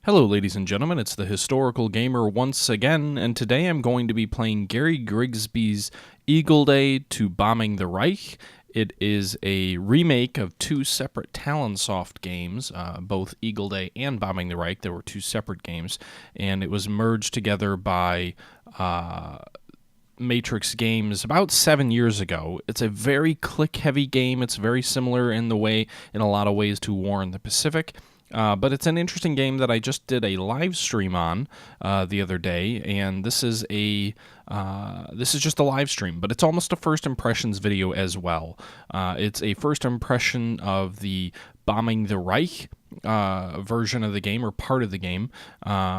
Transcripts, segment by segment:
Hello, ladies and gentlemen, it's the Historical Gamer once again, and today I'm going to be playing Gary Grigsby's Eagle Day to Bombing the Reich. It is a remake of two separate Talonsoft games, both Eagle Day and Bombing the Reich. There were two separate games, and it was merged together by Matrix Games about 7 years ago. It's a very click-heavy game. It's very similar in a lot of ways, to War in the Pacific. But it's an interesting game that I just did a live stream on the other day, and this is just a live stream, but it's almost a first impressions video as well. It's a first impression of the Bombing the Reich version of the game, or part of the game,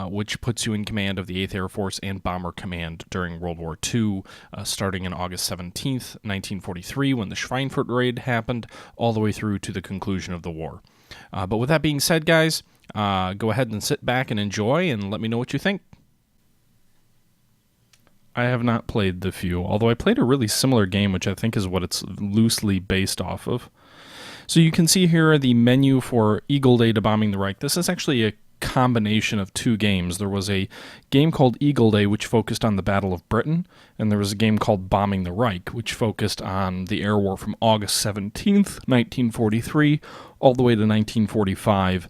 which puts you in command of the 8th Air Force and Bomber Command during World War II, starting in August 17th, 1943, when the Schweinfurt raid happened, all the way through to the conclusion of the war. But with that being said, guys, go ahead and sit back and enjoy, and let me know what you think. I have not played The Few, although I played a really similar game, which I think is what it's loosely based off of. So you can see here the menu for Eagle Day to Bombing the Reich. This is actually a combination of two games. There was a game called Eagle Day, which focused on the Battle of Britain, and there was a game called Bombing the Reich, which focused on the air war from August 17th, 1943, all the way to 1945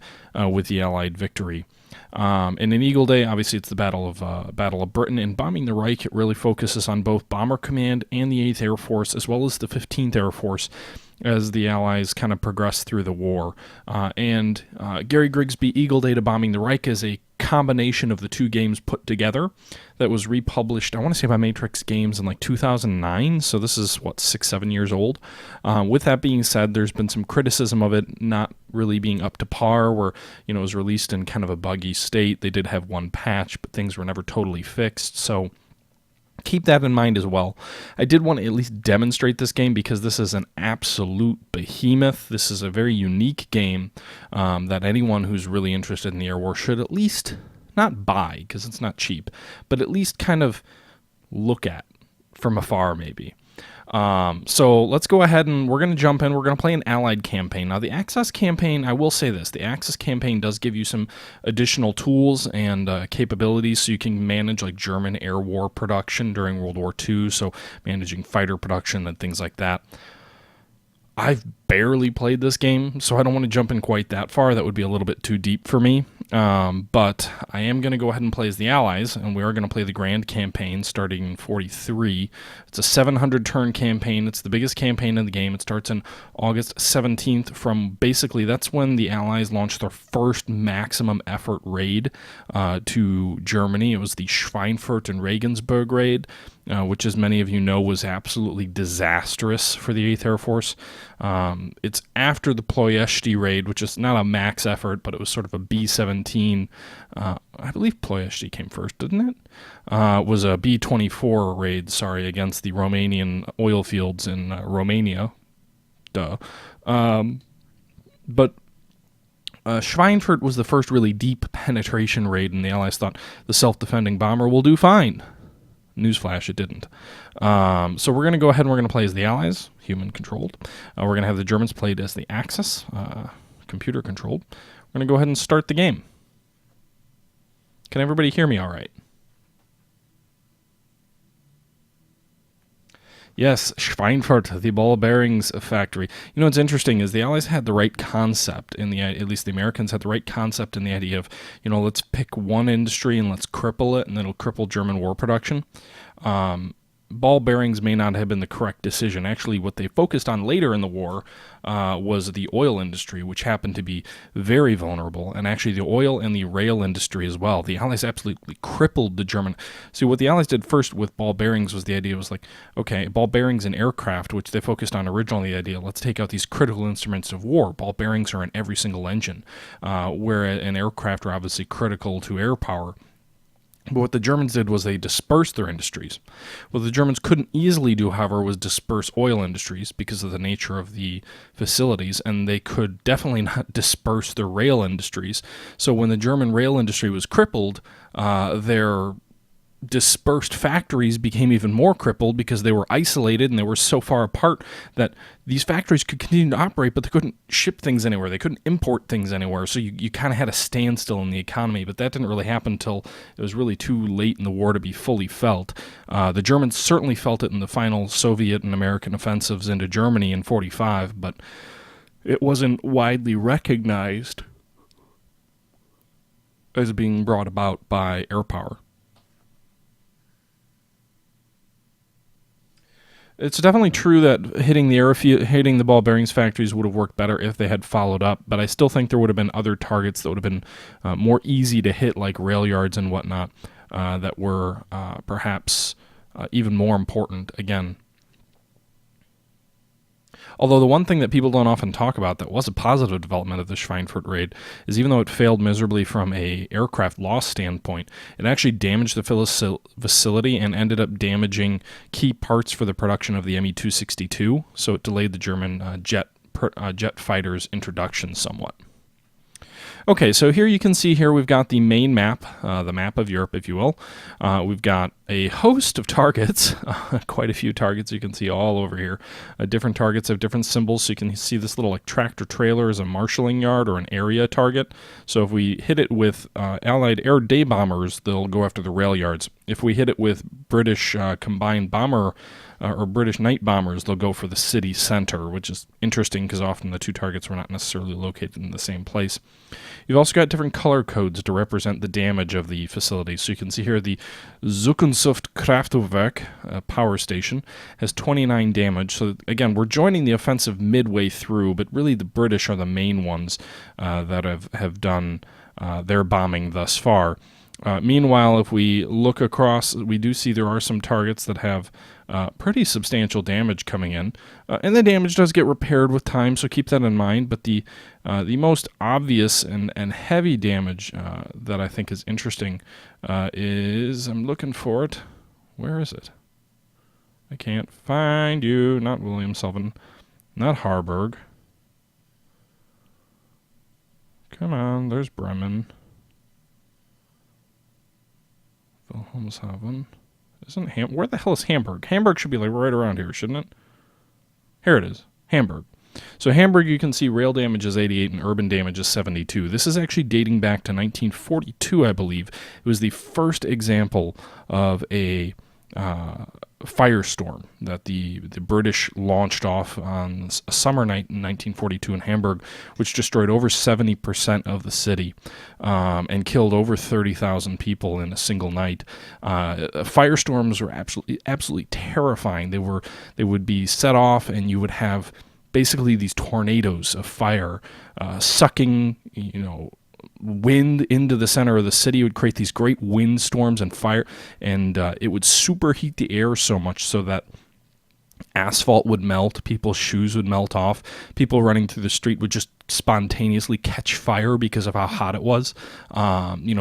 with the Allied victory. And in Eagle Day, obviously, it's the Battle of Britain. In Bombing the Reich, it really focuses on both Bomber Command and the 8th Air Force, as well as the 15th Air Force, as the Allies kind of progress through the war. And Gary Grigsby Eagle Day to Bombing the Reich is a combination of the two games put together that was republished, I want to say, by Matrix Games in like 2009, so this is, 6-7 years old. With that being said, there's been some criticism of it not really being up to par, where, it was released in kind of a buggy state. They did have one patch, but things were never totally fixed, so keep that in mind as well. I did want to at least demonstrate this game because this is an absolute behemoth. This is a very unique game that anyone who's really interested in the air war should at least not buy, because it's not cheap, but at least kind of look at from afar, maybe. So let's go ahead and we're going to jump in. We're going to play an Allied campaign. Now, the Axis campaign, I will say this, the Axis campaign does give you some additional tools and capabilities, so you can manage like German air war production during World War II, so managing fighter production and things like that. I've barely played this game, so I don't want to jump in quite that far. That would be a little bit too deep for me. But I am going to go ahead and play as the Allies, and we are going to play the Grand Campaign starting in 43. It's a 700-turn campaign. It's the biggest campaign in the game. It starts in August 17th. Basically, that's when the Allies launched their first maximum effort raid to Germany. It was the Schweinfurt and Regensburg raid, which, as many of you know, was absolutely disastrous for the 8th Air Force. It's after the Ploiesti raid, which is not a max effort, but it was sort of a B-17. I believe Ploiesti came first, didn't it? Was a B-24 raid, against the Romanian oil fields in Romania. Duh. But Schweinfurt was the first really deep penetration raid, and the Allies thought the self-defending bomber will do fine. Newsflash, it didn't. So we're going to go ahead and we're going to play as the Allies, human-controlled. We're going to have the Germans played as the Axis, computer-controlled. We're going to go ahead and start the game. Can everybody hear me all right? Yes, Schweinfurt, the ball bearings factory. What's interesting is the Allies had the right concept, at least the Americans had the right concept in the idea of, let's pick one industry and let's cripple it, and then it'll cripple German war production. Ball bearings may not have been the correct decision. Actually, what they focused on later in the war was the oil industry, which happened to be very vulnerable, and actually the oil and the rail industry as well. The Allies absolutely crippled the German. See, what the Allies did first with ball bearings was the idea was like, okay, ball bearings in aircraft, which they focused on originally, the idea, let's take out these critical instruments of war. Ball bearings are in every single engine, where an aircraft are obviously critical to air power. But what the Germans did was they dispersed their industries. What the Germans couldn't easily do, however, was disperse oil industries because of the nature of the facilities, and they could definitely not disperse their rail industries. So when the German rail industry was crippled, their dispersed factories became even more crippled because they were isolated and they were so far apart that these factories could continue to operate, but they couldn't ship things anywhere. They couldn't import things anywhere. So you kind of had a standstill in the economy, but that didn't really happen until it was really too late in the war to be fully felt. The Germans certainly felt it in the final Soviet and American offensives into Germany in 1945, but it wasn't widely recognized as being brought about by air power. It's definitely true that hitting the ball bearings factories would have worked better if they had followed up, but I still think there would have been other targets that would have been more easy to hit, like rail yards and whatnot, that were perhaps even more important again. Although the one thing that people don't often talk about that was a positive development of the Schweinfurt raid is, even though it failed miserably from a aircraft loss standpoint, it actually damaged the facility and ended up damaging key parts for the production of the Me-262, so it delayed the German jet fighters' introduction somewhat. Okay, so here you can see here we've got the main map, the map of Europe, if you will. We've got a host of targets, quite a few targets you can see all over here. Different targets have different symbols, so you can see this little like tractor trailer as a marshalling yard or an area target. So if we hit it with Allied air day bombers, they'll go after the rail yards. If we hit it with British combined bomber or British night bombers, they'll go for the city center, which is interesting because often the two targets were not necessarily located in the same place. You've also got different color codes to represent the damage of the facility. So you can see here the Zukunft Kraftwerk power station has 29 damage. So again, we're joining the offensive midway through, but really the British are the main ones that have done their bombing thus far. Meanwhile, if we look across, we do see there are some targets that have pretty substantial damage coming in, and the damage does get repaired with time, so keep that in mind. But the most obvious and heavy damage that I think is interesting is, I'm looking for it. Where is it? I can't find you. Not Wilhelmshaven, not Harburg. Come on, there's Bremen. Wilhelmshaven. Isn't where the hell is Hamburg? Hamburg should be like right around here, shouldn't it? Here it is, Hamburg. So Hamburg, you can see rail damage is 88 and urban damage is 72. This is actually dating back to 1942, I believe. It was the first example of a firestorm that the British launched off on a summer night in 1942 in Hamburg, which destroyed over 70% of the city and killed over 30,000 people in a single night. Firestorms were absolutely terrifying. They would be set off, and you would have basically these tornadoes of fire sucking, wind into the center of the city. It would create these great windstorms and fire, and it would superheat the air so much so that asphalt would melt, people's shoes would melt off, people running through the street would just spontaneously catch fire because of how hot it was.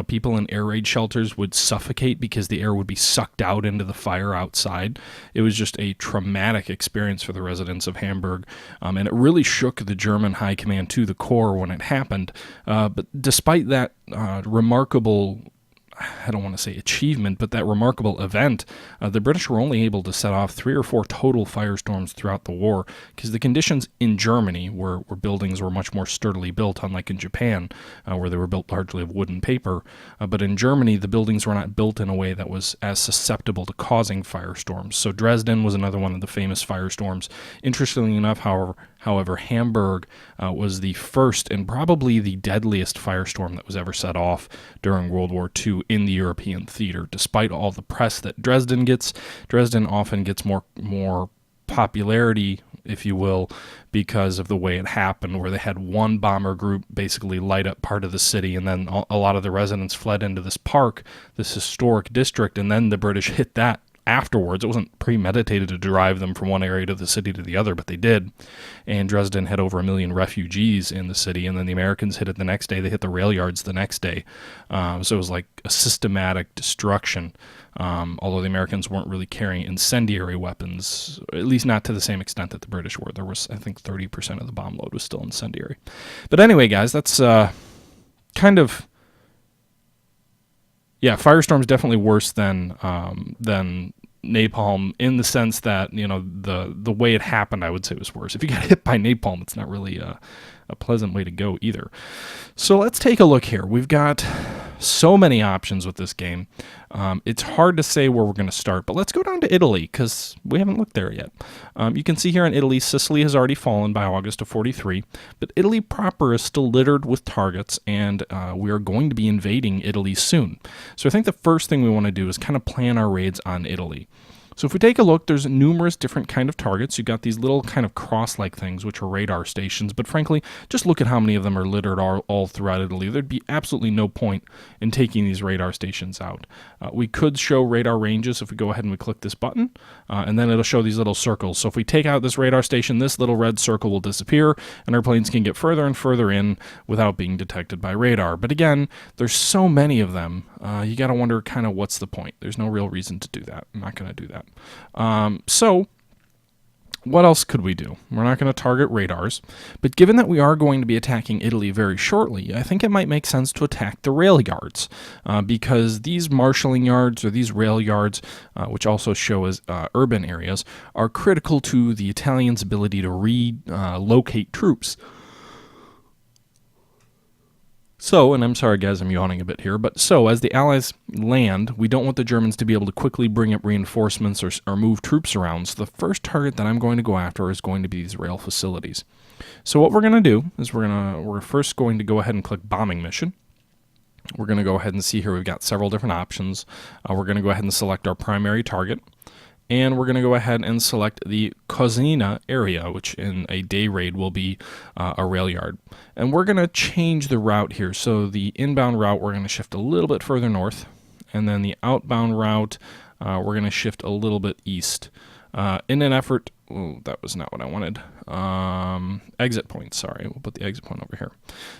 People in air raid shelters would suffocate because the air would be sucked out into the fire outside. It was just a traumatic experience for the residents of Hamburg, and it really shook the German high command to the core when it happened. But despite that remarkable, I don't want to say achievement, but that remarkable event, the British were only able to set off 3 or 4 total firestorms throughout the war, because the conditions in Germany, where buildings were much more sturdily built, unlike in Japan, where they were built largely of wood and paper. But in Germany, the buildings were not built in a way that was as susceptible to causing firestorms. So Dresden was another one of the famous firestorms. Interestingly enough, however, Hamburg was the first and probably the deadliest firestorm that was ever set off during World War II in the European theater. Despite all the press that Dresden gets, Dresden often gets more popularity, if you will, because of the way it happened, where they had one bomber group basically light up part of the city, and then a lot of the residents fled into this park, this historic district, and then the British hit that afterwards. It wasn't premeditated to drive them from one area of the city to the other, but they did. And Dresden had over 1 million refugees in the city, and then the Americans hit it the next day. They hit the rail yards the next day. So it was like a systematic destruction, although the Americans weren't really carrying incendiary weapons, at least not to the same extent that the British were. There was, I think, 30% of the bomb load was still incendiary. But anyway, guys, that's kind of Yeah, Firestorm's definitely worse than napalm in the sense that, the way it happened, I would say, was worse. If you got hit by napalm, it's not really a pleasant way to go either. So let's take a look here. We've got so many options with this game. It's hard to say where we're going to start, but let's go down to Italy because we haven't looked there yet. You can see here in Italy, Sicily has already fallen by August of 43, but Italy proper is still littered with targets, and we are going to be invading Italy soon. So I think the first thing we want to do is kind of plan our raids on Italy. So if we take a look, there's numerous different kind of targets. You've got these little kind of cross-like things, which are radar stations. But frankly, just look at how many of them are littered all throughout Italy. There'd be absolutely no point in taking these radar stations out. We could show radar ranges if we go ahead and we click this button, and then it'll show these little circles. So if we take out this radar station, this little red circle will disappear, and our planes can get further and further in without being detected by radar. But again, there's so many of them, you got to wonder kind of what's the point. There's no real reason to do that. I'm not going to do that. So what else could we do? We're not going to target radars, but given that we are going to be attacking Italy very shortly, I think it might make sense to attack the rail yards, because these marshalling yards or these rail yards, which also show as urban areas, are critical to the Italians' ability to relocate troops. So, and I'm sorry guys, I'm yawning a bit here, but so as the Allies land, we don't want the Germans to be able to quickly bring up reinforcements or move troops around, so the first target that I'm going to go after is going to be these rail facilities. So what we're going to do is we're first going to go ahead and click Bombing Mission. We're going to go ahead and see here we've got several different options. We're going to go ahead and select our primary target. And we're going to go ahead and select the Cosina area, which in a day raid will be a rail yard. And we're going to change the route here. So the inbound route, we're going to shift a little bit further north. And then the outbound route, we're going to shift a little bit east. In an effort, that was not what I wanted. Exit point, sorry. We'll put the exit point over here.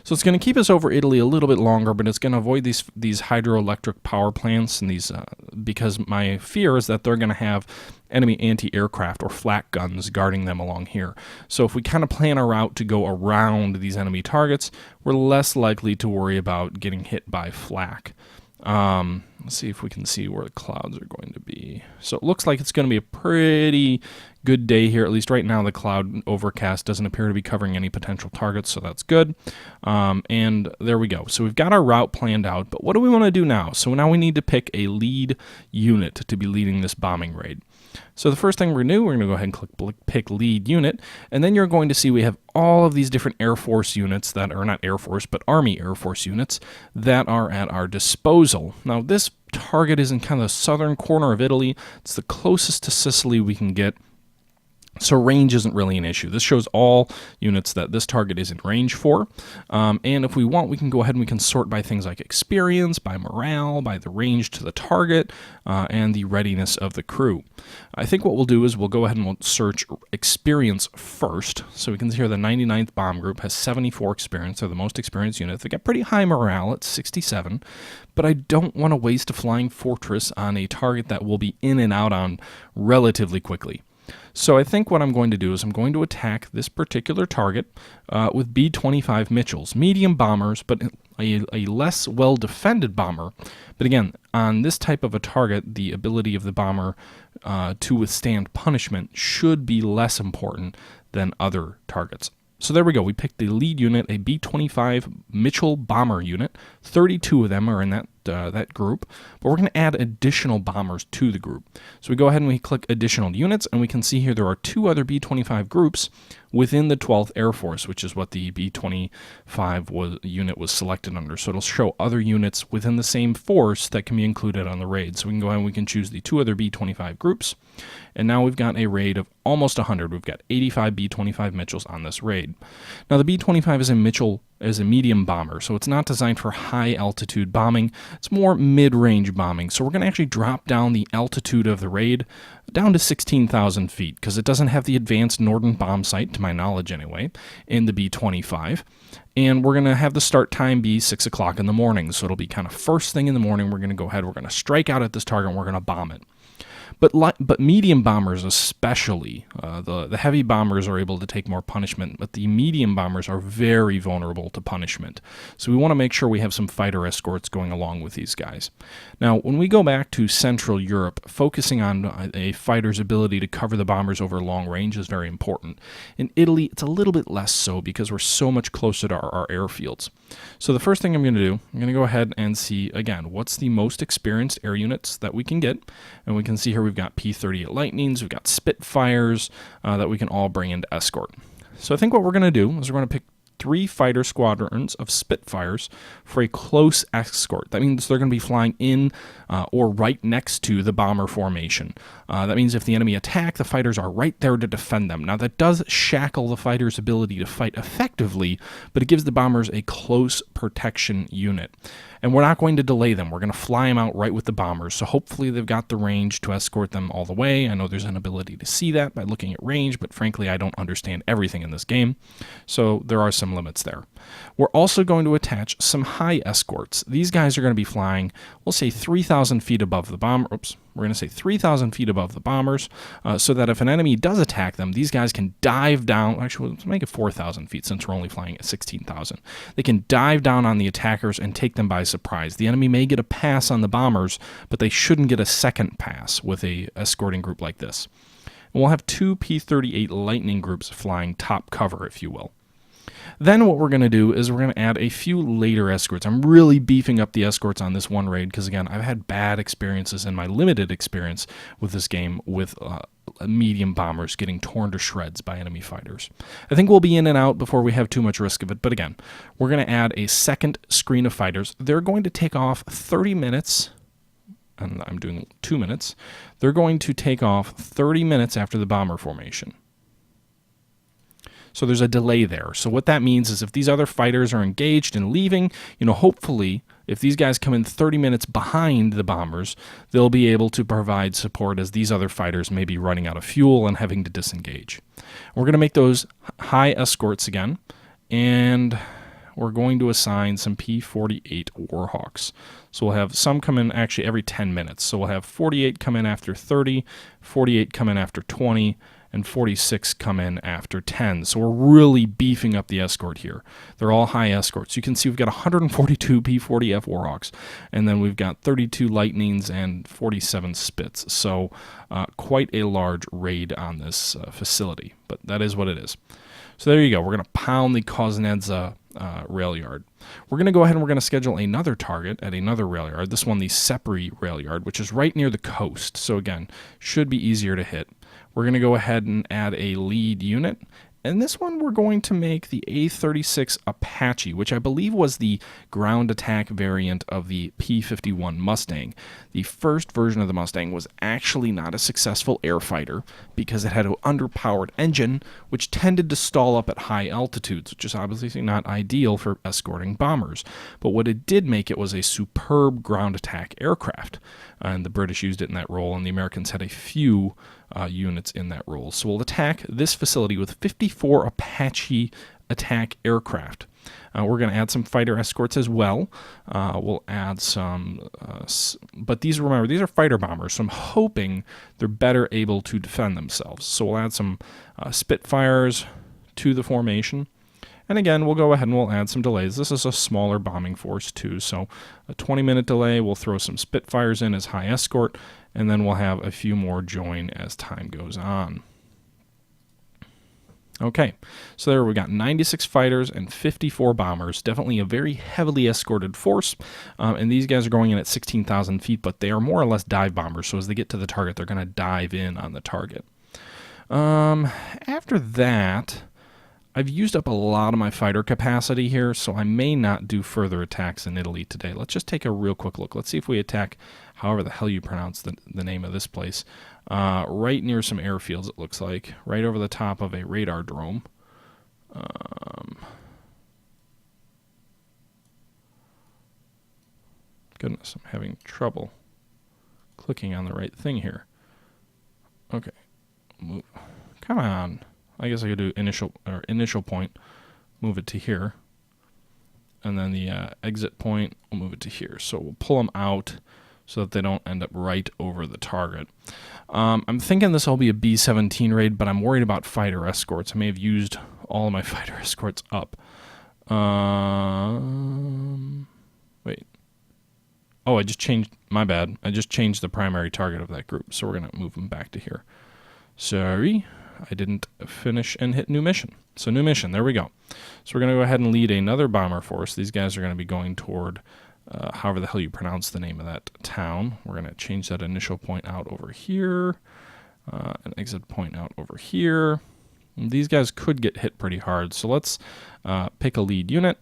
So it's going to keep us over Italy a little bit longer, but it's going to avoid these hydroelectric power plants and these because my fear is that they're going to have enemy anti-aircraft or flak guns guarding them along here. So if we kind of plan our route to go around these enemy targets, we're less likely to worry about getting hit by flak. Let's see if we can see where the clouds are going to be. So it looks like it's going to be a pretty good day here. At least right now the cloud overcast doesn't appear to be covering any potential targets, so that's good. And there we go. So we've got our route planned out, but what do we want to do now? So now we need to pick a lead unit to be leading this bombing raid. So the first thing we're going to do, we're going to go ahead and pick lead unit, and then you're going to see we have all of these different Air Force units that are not Air Force, but Army Air Force units that are at our disposal. Now this target is in kind of the southern corner of Italy. It's the closest to Sicily we can get. So range isn't really an issue. This shows all units that this target is in range for. And if we want, we can go ahead and we can sort by things like experience, by morale, by the range to the target, and the readiness of the crew. I think what we'll do is we'll go ahead and we'll search experience first. So we can see here the 99th Bomb Group has 74 experience. They're the most experienced unit. They got pretty high morale at 67. But I don't want to waste a flying fortress on a target that will be in and out on relatively quickly. So I think what I'm going to do is I'm going to attack this particular target with B-25 Mitchells, medium bombers, but a less well-defended bomber. But again, on this type of a target, the ability of the bomber to withstand punishment should be less important than other targets. So there we go. We picked the lead unit, a B-25 Mitchell bomber unit. 32 of them are in that group, but we're going to add additional bombers to the group. So we go ahead and we click additional units, and we can see here there are two other B-25 groups within the 12th Air Force, which is what the B-25 unit was selected under. So it'll show other units within the same force that can be included on the raid. So we can go ahead and we can choose the two other B-25 groups, and now we've got a raid of almost 100. We've got 85 B-25 Mitchells on this raid. Now the B-25 is a medium bomber, so it's not designed for high altitude bombing. It's more mid-range bombing. So we're going to actually drop down the altitude of the raid down to 16,000 feet because it doesn't have the advanced Norden bomb sight, to my knowledge anyway, in the B-25. And we're going to have the start time be 6 o'clock in the morning. So it'll be kind of first thing in the morning. We're going to go ahead, we're going to strike out at this target, and we're going to bomb it. But medium bombers especially, the heavy bombers are able to take more punishment, but the medium bombers are very vulnerable to punishment. So we want to make sure we have some fighter escorts going along with these guys. Now, when we go back to Central Europe, focusing on a fighter's ability to cover the bombers over long range is very important. In Italy, it's a little bit less so because we're so much closer to our airfields. So the first thing I'm going to do, I'm going to go ahead and see, again, what's the most experienced air units that we can get. And we can see here we've got P-38 Lightnings, we've got Spitfires that we can all bring into escort. So I think what we're going to do is we're going to pick 3 fighter squadrons of Spitfires for a close escort. That means they're going to be flying in or right next to the bomber formation. That means if the enemy attack, the fighters are right there to defend them. Now that does shackle the fighter's ability to fight effectively, but it gives the bombers a close protection unit. And we're not going to delay them. We're going to fly them out right with the bombers. So hopefully they've got the range to escort them all the way. I know there's an ability to see that by looking at range, but frankly, I don't understand everything in this game. So there are some limits there. We're also going to attach some high escorts. These guys are going to be flying, we'll say 3,000 feet above the bomber. Oops. We're going to say 3,000 feet above the bombers, so that if an enemy does attack them, these guys can dive down. Actually, let's make it 4,000 feet since we're only flying at 16,000. They can dive down on the attackers and take them by surprise. The enemy may get a pass on the bombers, but they shouldn't get a second pass with a escorting group like this. And we'll have 2 P-38 Lightning groups flying top cover, if you will. Then what we're going to do is we're going to add a few later escorts. I'm really beefing up the escorts on this one raid because, again, I've had bad experiences in my limited experience with this game with medium bombers getting torn to shreds by enemy fighters. I think we'll be in and out before we have too much risk of it, but again, we're going to add a second screen of fighters. They're going to take off 30 minutes, and I'm doing 2 minutes. They're going to take off 30 minutes after the bomber formation. So there's a delay there. So what that means is if these other fighters are engaged and leaving, hopefully if these guys come in 30 minutes behind the bombers, they'll be able to provide support as these other fighters may be running out of fuel and having to disengage. We're going to make those high escorts again, and we're going to assign some P-48 Warhawks. So we'll have some come in actually every 10 minutes. So we'll have 48 come in after 30, 48 come in after 20, and 46 come in after 10. So we're really beefing up the escort here. They're all high escorts. You can see we've got 142 P-40F Warhawks, and then we've got 32 Lightnings and 47 Spits. So quite a large raid on this facility, but that is what it is. So there you go. We're going to pound the Kuznetsa rail yard. We're going to go ahead and we're going to schedule another target at another rail yard. This one, the Sepri rail yard, which is right near the coast. So again, should be easier to hit. We're going to go ahead and add a lead unit. And this one we're going to make the A-36 Apache, which I believe was the ground attack variant of the P-51 Mustang. The first version of the Mustang was actually not a successful air fighter because it had an underpowered engine, which tended to stall up at high altitudes, which is obviously not ideal for escorting bombers. But what it did make it was a superb ground attack aircraft. And the British used it in that role, and the Americans had a few units in that role. So we'll attack this facility with 54 Apache attack aircraft. We're going to add some fighter escorts as well. We'll add some, but remember, these are fighter bombers, so I'm hoping they're better able to defend themselves. So we'll add some Spitfires to the formation. And again, we'll go ahead and we'll add some delays. This is a smaller bombing force too, so a 20-minute delay. We'll throw some Spitfires in as high escort, and then we'll have a few more join as time goes on. Okay, so there we got 96 fighters and 54 bombers. Definitely a very heavily escorted force, and these guys are going in at 16,000 feet, but they are more or less dive bombers, so as they get to the target, they're going to dive in on the target. After that, I've used up a lot of my fighter capacity here, so I may not do further attacks in Italy today. Let's just take a real quick look. Let's see if we attack, however the hell you pronounce the name of this place, right near some airfields, it looks like, right over the top of a radar drome. Goodness, I'm having trouble clicking on the right thing here. Okay, move. Come on. I guess I could do initial point, move it to here, and then the exit point, we'll move it to here. So we'll pull them out so that they don't end up right over the target. I'm thinking this will be a B-17 raid, but I'm worried about fighter escorts. I may have used all of my fighter escorts up. Wait. Oh, I just changed, my bad. I just changed the primary target of that group, so we're going to move them back to here. Sorry, I didn't finish and hit new mission. So new mission, there we go. So we're going to go ahead and lead another bomber force. These guys are going to be going toward, however the hell you pronounce the name of that town. We're going to change that initial point out over here, an exit point out over here. And these guys could get hit pretty hard, so let's pick a lead unit.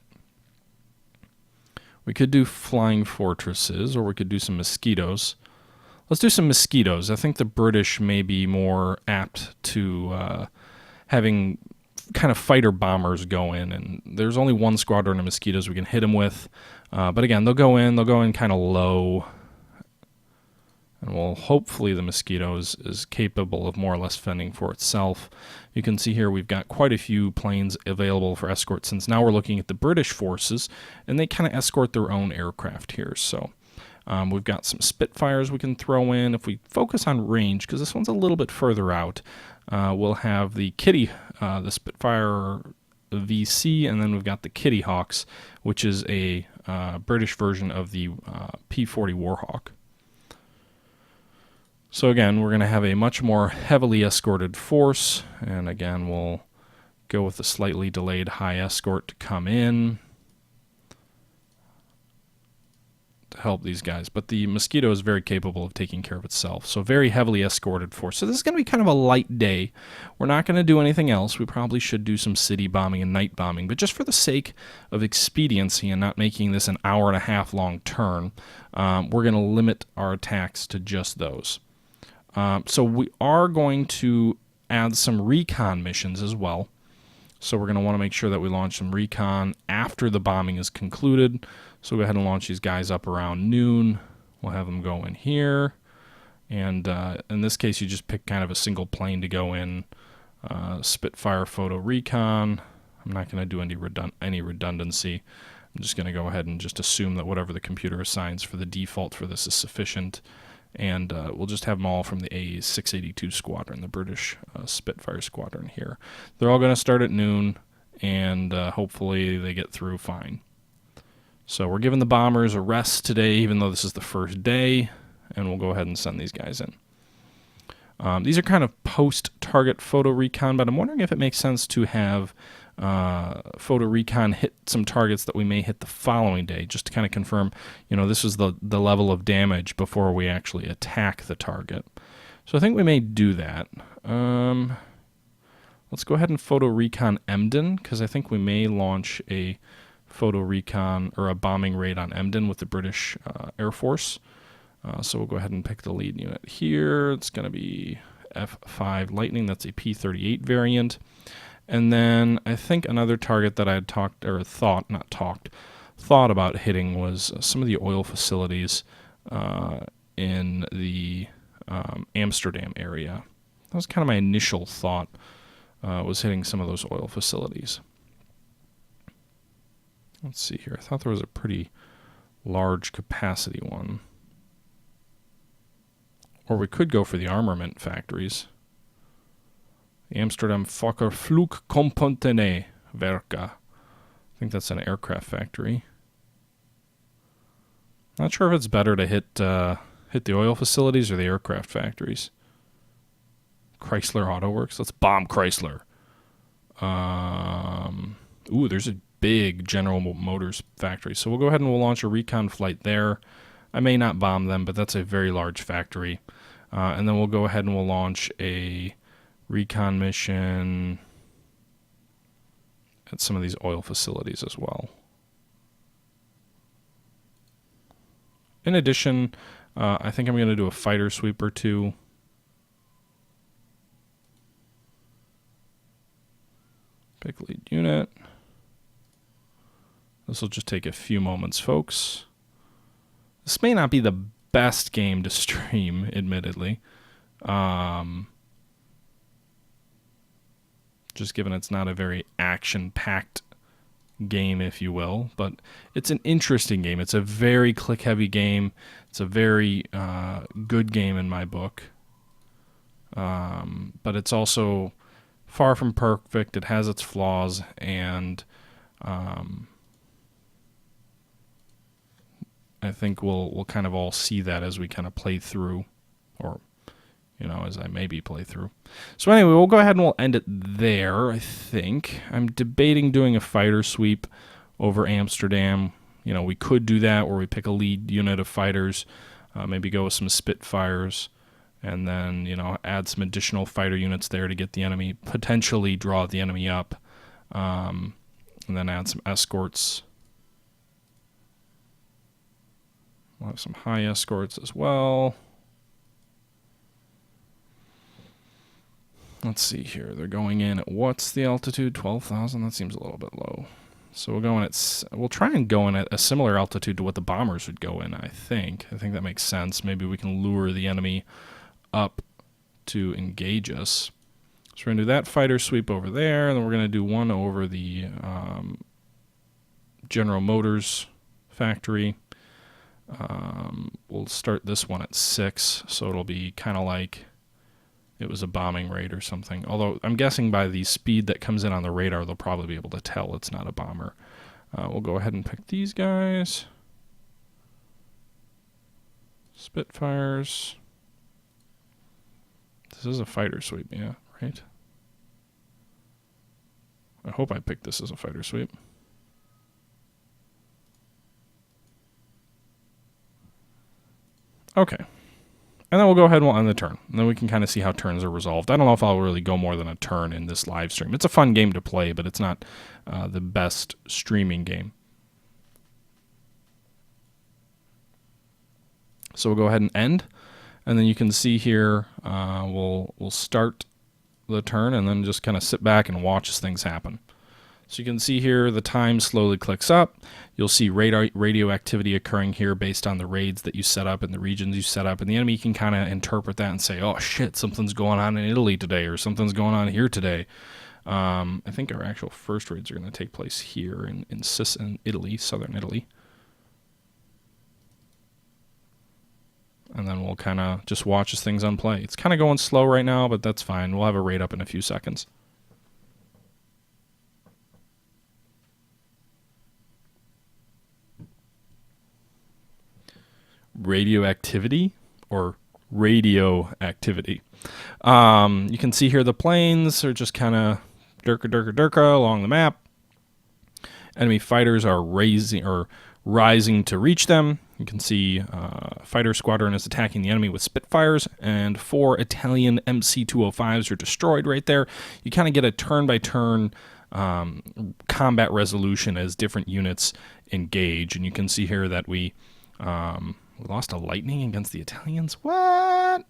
We could do flying fortresses, or we could do some mosquitoes. Let's do some mosquitoes. I think the British may be more apt to having kind of fighter bombers go in, and there's only one squadron of mosquitoes we can hit them with. But again, they'll go in kind of low, and well, hopefully the mosquito is capable of more or less fending for itself. You can see here we've got quite a few planes available for escort, since now we're looking at the British forces, and they kind of escort their own aircraft here. So we've got some Spitfires we can throw in. If we focus on range, because this one's a little bit further out, we'll have the Kitty, the Spitfire VC, and then we've got the Kitty Hawks, which is a British version of the P-40 Warhawk. So again, we're going to have a much more heavily escorted force, and again, we'll go with the slightly delayed high escort to come in to help these guys. But the Mosquito is very capable of taking care of itself, so very heavily escorted force. So this is going to be kind of a light day. We're not going to do anything else. We probably should do some city bombing and night bombing, but just for the sake of expediency and not making this an hour-and-a-half long turn, we're going to limit our attacks to just those. So we are going to add some recon missions as well. So we're going to want to make sure that we launch some recon after the bombing is concluded. So go ahead and launch these guys up around noon. We'll have them go in here. And in this case, you just pick kind of a single plane to go in. Spitfire photo recon. I'm not going to do any redundancy. I'm just going to go ahead and just assume that whatever the computer assigns for the default for this is sufficient. And we'll just have them all from the A682 squadron, the British Spitfire squadron here. They're all going to start at noon, and hopefully they get through fine. So we're giving the bombers a rest today, even though this is the first day, and we'll go ahead and send these guys in. These are kind of post-target photo recon, but I'm wondering if it makes sense to have photo recon hit some targets that we may hit the following day, just to kind of confirm, this is the level of damage before we actually attack the target. So I think we may do that. Let's go ahead and photo recon Emden, because I think we may launch a photo recon or a bombing raid on Emden with the British Air Force. So we'll go ahead and pick the lead unit here. It's going to be F5 Lightning. That's a P-38 variant. And then I think another target that I had thought about hitting was some of the oil facilities in the Amsterdam area. That was kind of my initial thought, was hitting some of those oil facilities. Let's see here. I thought there was a pretty large capacity one. Or we could go for the armament factories. Amsterdam Fokker Flugkomponenten Werke. I think that's an aircraft factory. Not sure if it's better to hit the oil facilities or the aircraft factories. Chrysler Auto Works. Let's bomb Chrysler. Ooh, there's a big General Motors factory. So we'll go ahead and we'll launch a recon flight there. I may not bomb them, but that's a very large factory. And then we'll go ahead and we'll launch a recon mission at some of these oil facilities as well. In addition, I think I'm going to do a fighter sweep or two. Pick lead unit. This will just take a few moments, folks. This may not be the best game to stream, admittedly. Just given it's not a very action-packed game, if you will, but it's an interesting game. It's a very click-heavy game. It's a very good game in my book, but it's also far from perfect. It has its flaws, and I think we'll kind of all see that as we kind of play through, or as I maybe play through. So anyway, we'll go ahead and we'll end it there, I think. I'm debating doing a fighter sweep over Amsterdam. We could do that where we pick a lead unit of fighters, maybe go with some Spitfires, and then, add some additional fighter units there to get the enemy, potentially draw the enemy up, and then add some escorts. We'll have some high escorts as well. Let's see here. They're going in at, what's the altitude? 12,000? That seems a little bit low. So we'll try and go in at a similar altitude to what the bombers would go in, I think. I think that makes sense. Maybe we can lure the enemy up to engage us. So we're going to do that fighter sweep over there, and then we're going to do one over the General Motors factory. We'll start this one at 6, so it'll be kind of like it was a bombing raid or something. Although I'm guessing by the speed that comes in on the radar, they'll probably be able to tell it's not a bomber. We'll go ahead and pick these guys. Spitfires. This is a fighter sweep, yeah, right? I hope I picked this as a fighter sweep. Okay. And then we'll go ahead and we'll end the turn. And then we can kind of see how turns are resolved. I don't know if I'll really go more than a turn in this live stream. It's a fun game to play, but it's not the best streaming game. So we'll go ahead and end. And then you can see here, we'll start the turn and then just kind of sit back and watch as things happen. So you can see here the time slowly clicks up. You'll see radio activity occurring here based on the raids that you set up and the regions you set up. And the enemy can kind of interpret that and say, oh shit, something's going on in Italy today, or something's going on here today. I think our actual first raids are going to take place here in Italy, southern Italy. And then we'll kind of just watch as things unplay. It's kind of going slow right now, but that's fine. We'll have a raid up in a few seconds. Radioactivity or radioactivity. You can see here the planes are just kind of durka along the map. Enemy fighters are rising to reach them. You can see fighter squadron is attacking the enemy with Spitfires, and 4 Italian MC-205s are destroyed right there. You kind of get a turn-by-turn combat resolution as different units engage, and you can see here that we lost a lightning against the Italians. What?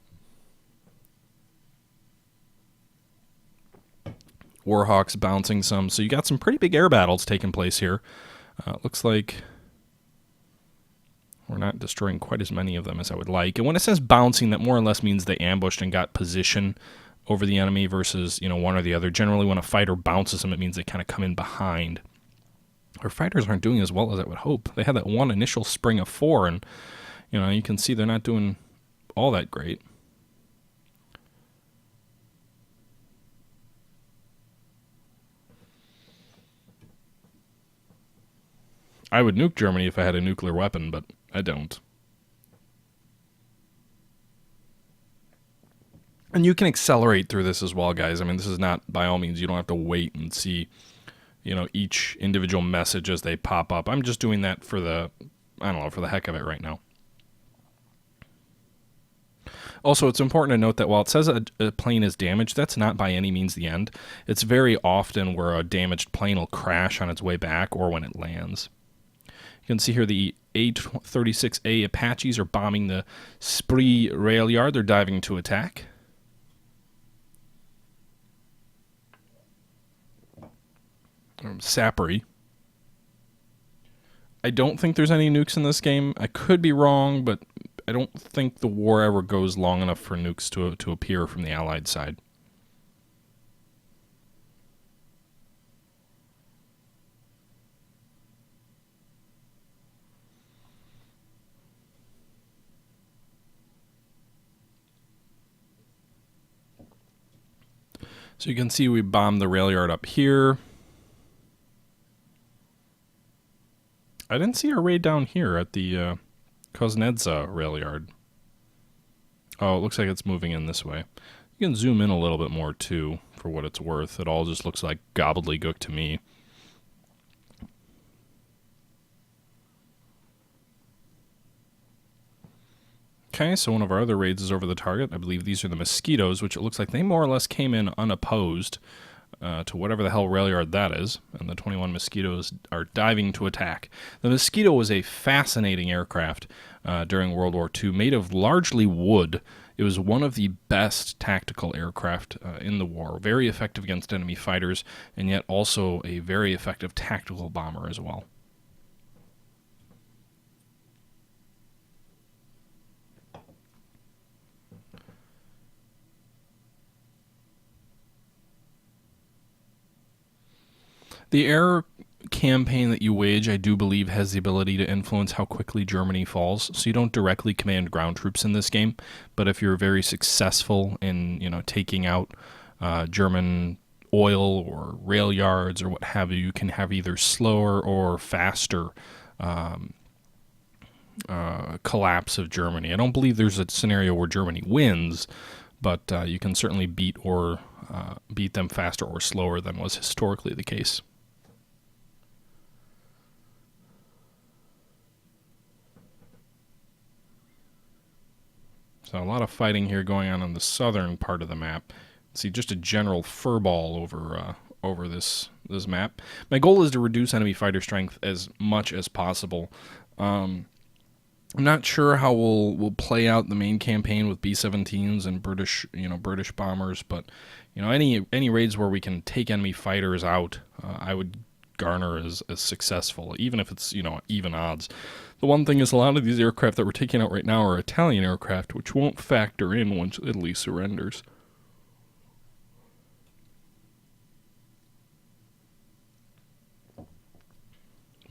Warhawks bouncing some. So you got some pretty big air battles taking place here. Looks like we're not destroying quite as many of them as I would like. And when it says bouncing, that more or less means they ambushed and got position over the enemy versus, one or the other. Generally, when a fighter bounces them, it means they kind of come in behind. Our fighters aren't doing as well as I would hope. They had that one initial spring of 4, and you can see they're not doing all that great. I would nuke Germany if I had a nuclear weapon, but I don't. And you can accelerate through this as well, guys. I mean, this is not, by all means, you don't have to wait and see, each individual message as they pop up. I'm just doing that for the heck of it right now. Also, it's important to note that while it says a plane is damaged, that's not by any means the end. It's very often where a damaged plane will crash on its way back or when it lands. You can see here the A-36A Apaches are bombing the Spree rail yard. They're diving to attack. Sapri. I don't think there's any nukes in this game. I could be wrong, but I don't think the war ever goes long enough for nukes to appear from the Allied side. So you can see we bombed the rail yard up here. I didn't see our raid down here at the Kuznetsa rail yard. Oh, it looks like it's moving in this way. You can zoom in a little bit more, too, for what it's worth. It all just looks like gobbledygook to me. Okay, so one of our other raids is over the target. I believe these are the Mosquitoes, which it looks like they more or less came in unopposed to whatever the hell rail yard that is. And the 21 Mosquitoes are diving to attack. The Mosquito was a fascinating aircraft during World War II, made of largely wood. It was one of the best tactical aircraft in the war. Very effective against enemy fighters, and yet also a very effective tactical bomber as well. The air campaign that you wage, I do believe, has the ability to influence how quickly Germany falls. So you don't directly command ground troops in this game, but if you're very successful in, taking out German oil or rail yards or what have you, you can have either slower or faster collapse of Germany. I don't believe there's a scenario where Germany wins, but you can certainly beat them faster or slower than was historically the case. So a lot of fighting here going on the southern part of the map. See just a general furball over this map. My goal is to reduce enemy fighter strength as much as possible. I'm not sure how we'll play out the main campaign with B-17s and British bombers, but any raids where we can take enemy fighters out, I would garner as successful, even if it's even odds. The one thing is a lot of these aircraft that we're taking out right now are Italian aircraft, which won't factor in once Italy surrenders.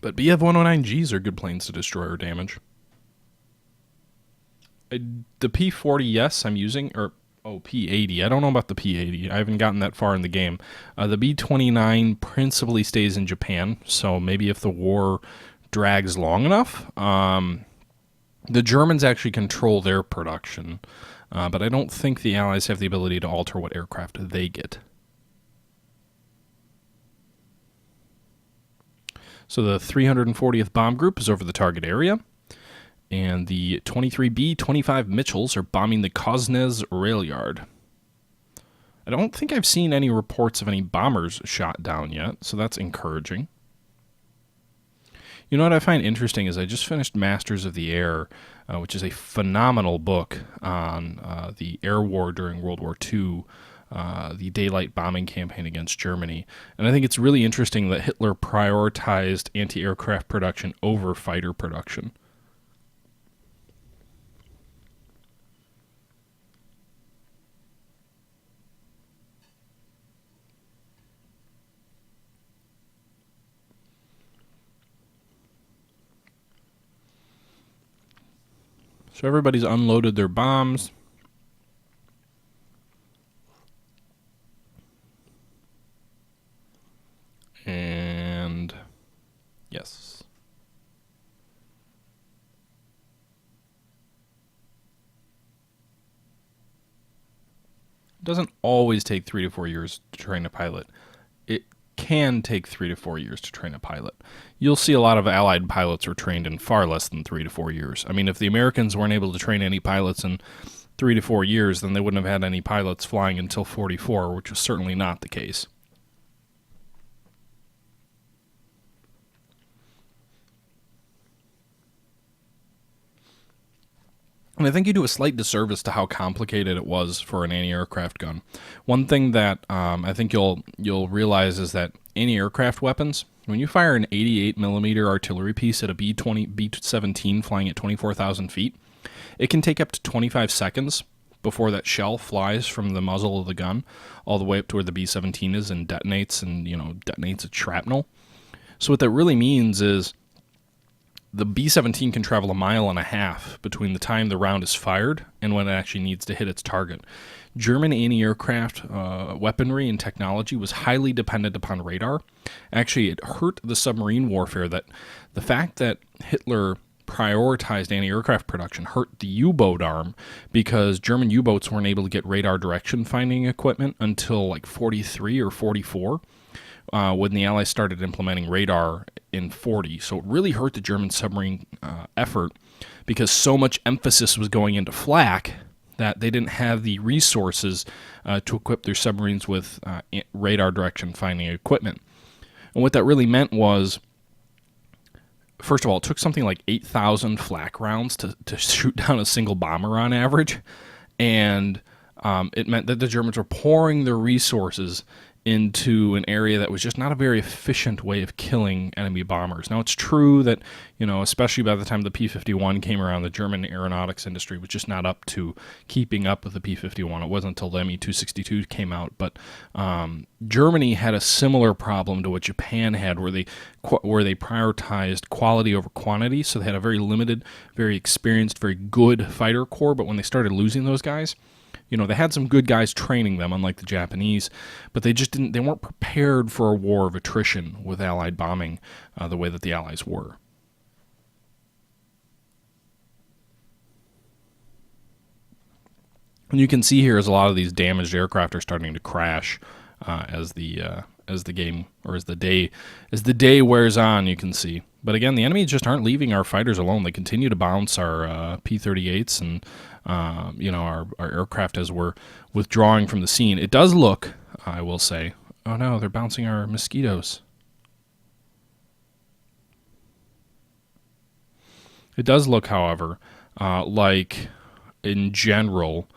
But Bf-109Gs are good planes to destroy or damage. The P-40, yes, I'm using, or P-80. I don't know about the P-80. I haven't gotten that far in the game. The B-29 principally stays in Japan, so maybe if the war drags long enough, the Germans actually control their production, but I don't think the Allies have the ability to alter what aircraft they get. So the 340th Bomb Group is over the target area, and the 23B-25 Mitchells are bombing the Kuznets rail yard. I don't think I've seen any reports of any bombers shot down yet, so that's encouraging. You know what I find interesting is I just finished Masters of the Air, which is a phenomenal book on the air war during World War II, the daylight bombing campaign against Germany. And I think it's really interesting that Hitler prioritized anti-aircraft production over fighter production. So everybody's unloaded their bombs. And yes. It doesn't always take 3 to 4 years to train a pilot. It can take 3 to 4 years to train a pilot. You'll see a lot of Allied pilots were trained in far less than 3 to 4 years. I mean, if the Americans weren't able to train any pilots in 3 to 4 years, then they wouldn't have had any pilots flying until 44, which was certainly not the case. And I think you do a slight disservice to how complicated it was for an anti-aircraft gun. One thing that I think you'll realize is that anti-aircraft weapons, when you fire an 88mm artillery piece at a B-17 flying at 24,000 feet, it can take up to 25 seconds before that shell flies from the muzzle of the gun all the way up to where the B-17 is and detonates a shrapnel. So what that really means is the B-17 can travel 1.5 miles between the time the round is fired and when it actually needs to hit its target. German anti-aircraft weaponry and technology was highly dependent upon radar. Actually, it hurt the submarine warfare that the fact that Hitler prioritized anti-aircraft production hurt the U-boat arm, because German U-boats weren't able to get radar direction finding equipment until like 43 or 44. When the Allies started implementing radar in 40. So it really hurt the German submarine effort, because so much emphasis was going into flak that they didn't have the resources to equip their submarines with radar direction finding equipment. And what that really meant was, first of all, it took something like 8,000 flak rounds to shoot down a single bomber on average. And it meant that the Germans were pouring their resources into an area that was just not a very efficient way of killing enemy bombers. Now, it's true that, especially by the time the P-51 came around, the German aeronautics industry was just not up to keeping up with the P-51. It wasn't until the Me-262 came out. But Germany had a similar problem to what Japan had, where they prioritized quality over quantity. So they had a very limited, very experienced, very good fighter corps. But when they started losing those guys, they had some good guys training them, unlike the Japanese, but they weren't prepared for a war of attrition with Allied bombing the way that the Allies were. And you can see here as a lot of these damaged aircraft are starting to crash as the game, or as the day wears on, you can see. But again, the enemy just aren't leaving our fighters alone. They continue to bounce our P-38s and our aircraft as we're withdrawing from the scene. It does look, I will say, oh no, they're bouncing our Mosquitoes. It does look, however, like in general,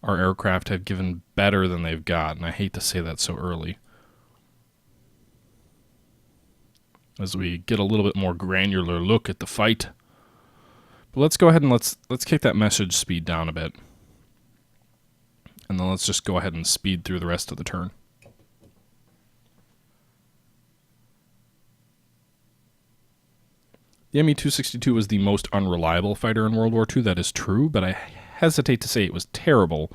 our aircraft have given better than they've got, and I hate to say that so early. As we get a little bit more granular look at the fight. But let's go ahead and let's kick that message speed down a bit. And then let's just go ahead and speed through the rest of the turn. The Me-262 was the most unreliable fighter in World War II, that is true, but I hesitate to say it was terrible.